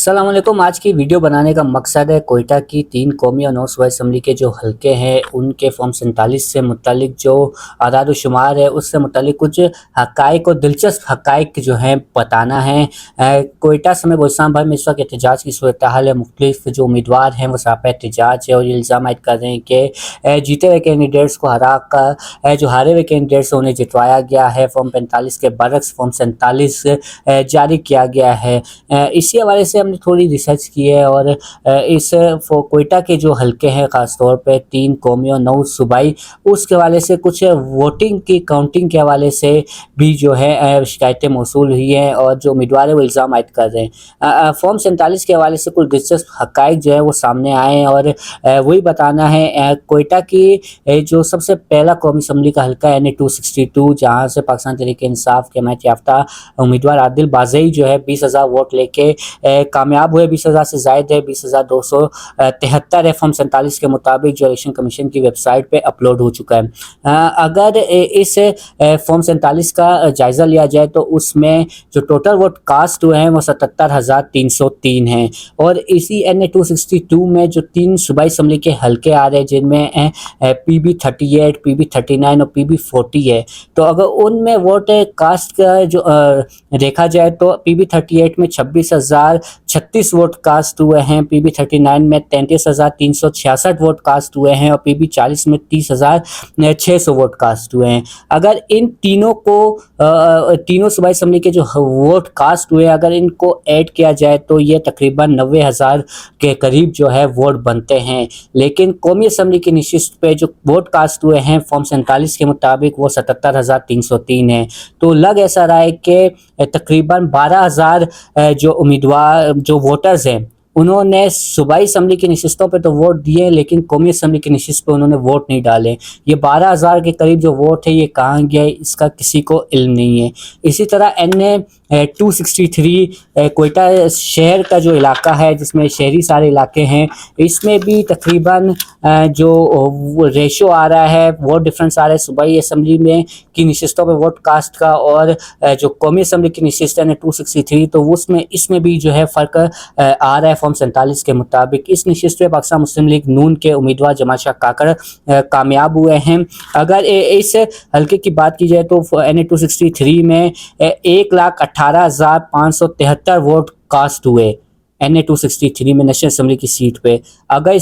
अस्सलाम वालेकुम। आज की वीडियो बनाने का मकसद है कोयटा की 3 कौमी और 9 सूबाई असम्बली के जो हलके हैं उनके फॉर्म 47 से मुतल्लिक जो आदाद व शुमार है उससे मुतल्लिक कुछ हक़ाइक़ और दिलचस्प हक़ाइक़ जो हैं बताना है। कोयटा समेत बलूचिस्तान भर में इस वक्त एहतजाज की सूरत हाल है। मुख्तलिफ जो उम्मीदवार हैं वो सरापा एहतजाज है और ये इल्ज़ाम आयद कर रहे हैं कि जीते हुए कैंडिडेट्स को हरा कर जो हारे हुए कैंडिडेट्स उन्हें जितवाया गया है। फॉर्म 45 के बरक्स फॉर्म 47 जारी किया गया है। इसी हवाले से हमने थोड़ी रिसर्च की है और इस कोयटा के जो हलके हैं ख़ास तौर पे 3 कौमी और 9 सूबाई उसके हवाले से कुछ वोटिंग की काउंटिंग के हवाले से भी जो है शिकायतें मौसूल हुई हैं और जो उम्मीदवार है वो इल्ज़ाम आयद कर रहे हैं। फॉर्म 47 के हवाले से कुछ दिलचस्प हक़ाइक़ जो है वो सामने आए हैं और वही बताना है। कोयटा की जो सबसे पहला कौमी असम्बली का हलका है NA-262 जहाँ से पाकिस्तान तहरीक-ए-इंसाफ के हिमायत याफ्ता उम्मीदवार आदिल बाज़ई जो है 20,000 वोट लेके कामयाब हुए। 20,000 से ज़ायद है, 20,273 है फॉर्म 47 के मुताबिक जो इलेक्शन कमीशन की वेबसाइट पे अपलोड हो चुका है। अगर इस फॉर्म 47 का जायज़ा लिया जाए तो उसमें जो टोटल वोट कास्ट हुए हैं वो 77,303 हैं और इसी NA-262 में जो 3 सूबाई असम्बली के हलके आ रहे हैं जिनमें PB-38, PB-39 और PB-40 है। तो अगर उनमें वोट कास्ट का जो देखा जाए तो PB-38 में 26,036 वोट कास्ट हुए हैं, PB-39 में 33,366 वोट कास्ट हुए हैं और PB-40 में 30,600 वोट कास्ट हुए हैं। अगर इन तीनों को तीनों सूबाई असम्बली के जो वोट कास्ट हुए अगर इनको ऐड किया जाए तो ये तकरीबन 90,000 के करीब जो है वोट बनते हैं। लेकिन कौमी असम्बली की नशिस्त पे जो वोट कास्ट हुए हैं फॉर्म 47 के मुताबिक वो 77,303 है। तो लग ऐसा रहा है कि तकरीबन 12,000 जो उम्मीदवार जो वोटर्स हैं उन्होंने सूबाई असम्बली की नशिस्तों पे तो वोट दिए लेकिन कौमी असम्बली की नशिस्त पे उन्होंने वोट नहीं डाले। ये 12,000 के करीब जो वोट है ये कहाँ गया इसका किसी को इल्म नहीं है। इसी तरह NA-263 कोयटा शहर का जो इलाका है जिसमें शहरी सारे इलाके हैं इसमें भी तकरीबन जो रेशो आ रहा है वोट डिफरेंस आ रहा है सूबाई असम्बली में की नशिस्तों पे वोट कास्ट का और जो कौमी असम्बली की नशिस्त है NA-263 तो उसमें इसमें भी जो है फ़र्क आ रहा है। फॉर्म 47 के मुताबिक इस नशिस्त में पाकिस्तान मुस्लिम लीग नून के उम्मीदवार जमाल शाह काकड़ कामयाब हुए हैं। अगर इस हलके की बात की जाए तो NA-263 में 1,18,573 वोट कास्ट हुए NA-263 में नेशनल असम्बली की सीट पे। अगर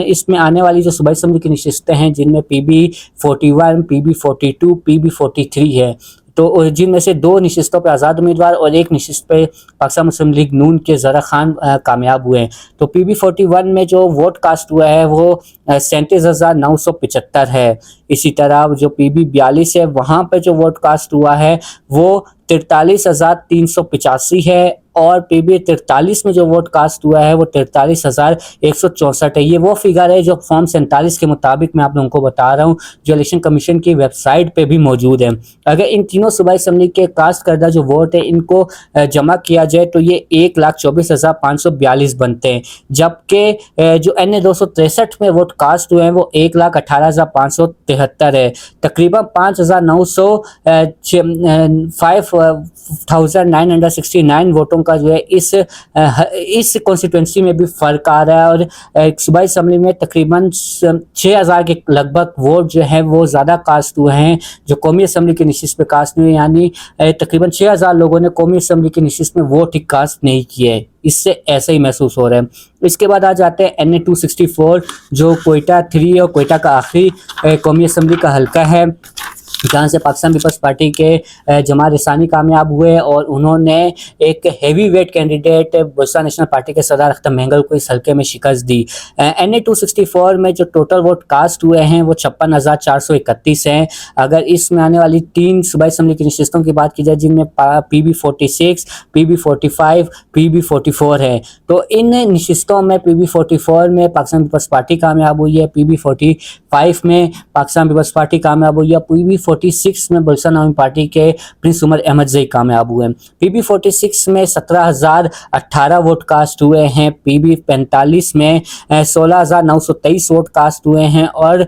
इसमें आने वाली जो सूबाई असम्बली की नशिस्तें हैं जिनमें PB-41, PB-42, PB-43 है तो जिनमें से 2 नशिस्तों पे आज़ाद उम्मीदवार और 1 नशिस्त पे पाकिस्तान मुस्लिम लीग नून के ज़रा खान कामयाब हुए हैं। तो PB-41 में जो वोट कास्ट हुआ है वो 37,975 है। इसी तरह जो PB-42 है वहाँ पे जो वोट कास्ट हुआ है वो 43,385 है और PB-43 में जो वोट कास्ट हुआ है वो 43,164 है। ये वो फिगर है जो फॉर्म 47 के मुताबिक मैं आप लोगों को बता रहा हूँ जो इलेक्शन कमीशन की वेबसाइट पे भी मौजूद है। अगर इन तीनों सूबाई असम्बली के कास्ट करदा जो वोट है इनको जमा किया जाए तो ये 1,24,542 बनते हैं जबकि जो NA-263 में वोट कास्ट हुए हैं वो 1,18,573 है। तकरीबन 5,969 वोटों का जो है इस कॉन्स्टिट्यूंसी में भी फ़र्क आ रहा है और सूबाई असम्बली में तकरीबन 6,000 के लगभग वोट जो है वो ज़्यादा कास्ट हुए हैं जो कौमी असम्बली की नशिस्त पे कास्ट हुए, यानी तकरीबन 6,000 लोगों ने कौमी असम्बली की नशिस्त में वोट ही कास्ट नहीं किए। इससे ऐसा ही महसूस हो रहा है। इसके बाद आ जाते हैं NA-264 जो कोयटा 3 और कोयटा का आखिरी कौमी असम्बली का हलका है जहाँ से पाकिस्तान पीपल्स पार्टी के जमाल रसानी कामयाब हुए और उन्होंने एक heavy weight candidate Balochistan national party के सदर अख्तर महंगल को इस हल्के में शिकस्त दी। NA-264 में जो टोटल वोट कास्ट हुए हैं वो 56,431 हैं। अगर इसमें आने वाली 3 सूबाई असम्बली की नशिस्तों की बात की जाए जिनमें PB-46, PB-45, PB-44 है तो इन नशिस्तों में PB-44 में पाकिस्तान पीपल्स पार्टी कामयाब हुई है, PB-45 में पाकिस्तान पीपल्स पार्टी कामयाब हुई है, PB46 में बुलसन आवामी पार्टी के प्रिंस उमर अहमद जई कामयाब हुए। PB46 में 17,018 वोट कास्ट हुए हैं, PB45 में 16,923 वोट कास्ट हुए हैं और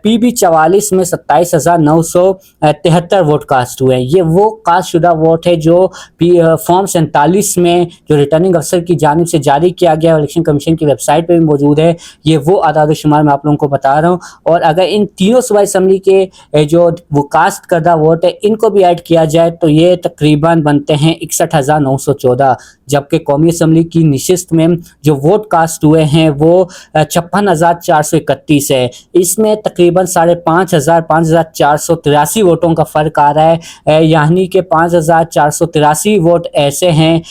PB44 में 27,973 वोट कास्ट हुए हैं। ये वो कास्ट शुदा वोट है जो फॉर्म 47 में जो रिटर्निंग अफसर की जानिब से जारी किया गया है, इलेक्शन कमीशन की वेबसाइट पे भी मौजूद है। ये वो आदाद शुमार मैं आप लोगों को बता रहा हूँ। और अगर इन तीनों सूबाई असम्बली के जो वो कास्ट करदा वोट है इनको भी ऐड किया जाए तो ये तकरीबन बनते हैं 61,914, जबकि कौमी असम्बली की निशिस्त में जो वोट कास्ट हुए हैं वो 56,431 है। इसमें तकरीबन 5,483 वोटों का फ़र्क आ रहा है, यानी कि 5,483 वोट ऐसे हैं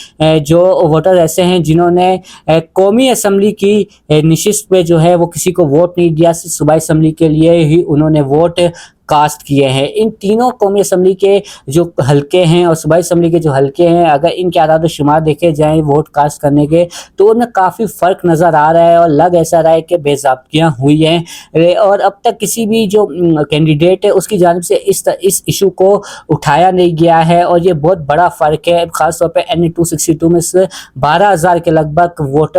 जो वोटर ऐसे हैं जिन्होंने कौमी असम्बली की निशिस्त पे जो है वो किसी को वोट नहीं दिया, सिर्फ सूबाई असम्बली के लिए ही उन्होंने वोट कास्ट किए हैं। इन तीनों कौमी असम्बली के जो हल्के हैं और सूबाई असम्बली के जो हल्के हैं, अगर इनके आदाद शुमार देखे जाएँ वोट कास्ट करने के तो उनमें काफ़ी फ़र्क नज़र आ रहा है और लग ऐसा रहा है कि बेज़ाब्तियाँ हुई हैं और अब तक किसी भी जो कैंडिडेट है उसकी जानिब से इस इशू को उठाया नहीं गया है और ये बहुत बड़ा फ़र्क है। ख़ास तौर पे NA 262 में से 12,000 के लगभग वोट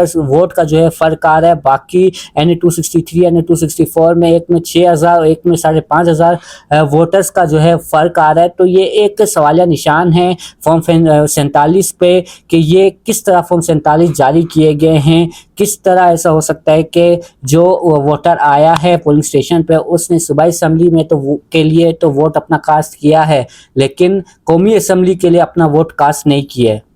का जो है फ़र्क आ रहा है। बाकी NA 263, NA 264 में एक में 6,000 और एक में 5,500 वोटर्स का जो है फ़र्क आ रहा है। तो ये एक सवालिया निशान है फॉर्म 47 पे कि ये किस तरह फॉर्म 47 जारी किए गए हैं, किस तरह ऐसा हो सकता है कि जो वोटर आया है पोलिंग स्टेशन पे उसने सूबाई असम्बली में के लिए तो वोट अपना कास्ट किया है लेकिन कौमी असम्बली के लिए अपना वोट कास्ट नहीं किया है।